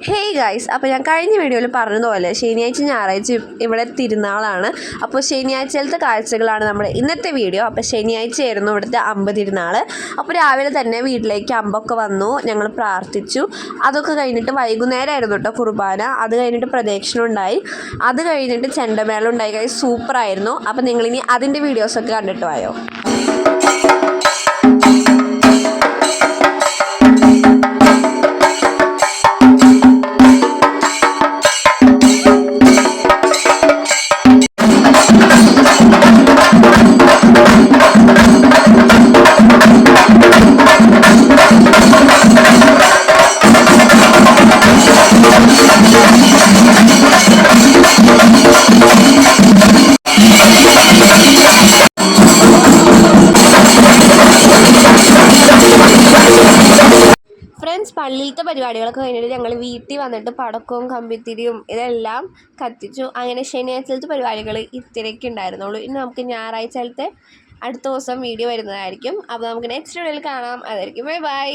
Hey guys, അപ്പോൾ ഞാൻ കഴിഞ്ഞ വീഡിയോയിൽ പറഞ്ഞതുപോലെ ശനിയാഴ്ച ഞായറാഴ്ച ഇവിടെ തിരുനാളാണ്. അപ്പോൾ ശനിയാഴ്ചയിലത്തെ കാഴ്ചകളാണ് നമ്മുടെ ഇന്നത്തെ വീഡിയോ. അപ്പോൾ ശനിയാഴ്ചയായിരുന്നു ഇവിടുത്തെ അമ്പ് തിരുനാൾ. അപ്പോൾ രാവിലെ തന്നെ വീട്ടിലേക്ക് അമ്പൊക്കെ വന്നു, ഞങ്ങൾ പ്രാർത്ഥിച്ചു. അതൊക്കെ കഴിഞ്ഞിട്ട് വൈകുന്നേരമായിരുന്നു കേട്ടോ കുർബാന. അത് കഴിഞ്ഞിട്ട് പ്രദക്ഷിണം ഉണ്ടായി, അത് കഴിഞ്ഞിട്ട് ചെണ്ടമേളം ഉണ്ടായി. ഗൈസ് സൂപ്പറായിരുന്നു. അപ്പോൾ നിങ്ങളിനി അതിൻ്റെ വീഡിയോസൊക്കെ കണ്ടിട്ട് പോയോ. ഫ്രണ്ട്സ്, പള്ളിയിലത്തെ പരിപാടികളൊക്കെ കഴിഞ്ഞിട്ട് ഞങ്ങൾ വീട്ടിൽ വന്നിട്ട് പടക്കവും കമ്പിത്തിരിയും ഇതെല്ലാം കത്തിച്ചു. അങ്ങനെ ശനിയാഴ്ചത്തെ പരിപാടികൾ ഇത്രയൊക്കെ ഉണ്ടായിരുന്നുള്ളൂ. ഇനി നമുക്ക് ഞായറാഴ്ചത്തെ അടുത്ത ദിവസം വീഡിയോ വരുന്നതായിരിക്കും. അപ്പോൾ നമുക്ക് നെക്സ്റ്റ് വീഡിയോയിൽ കാണാം. അതായിരിക്കും ബൈ ബൈ.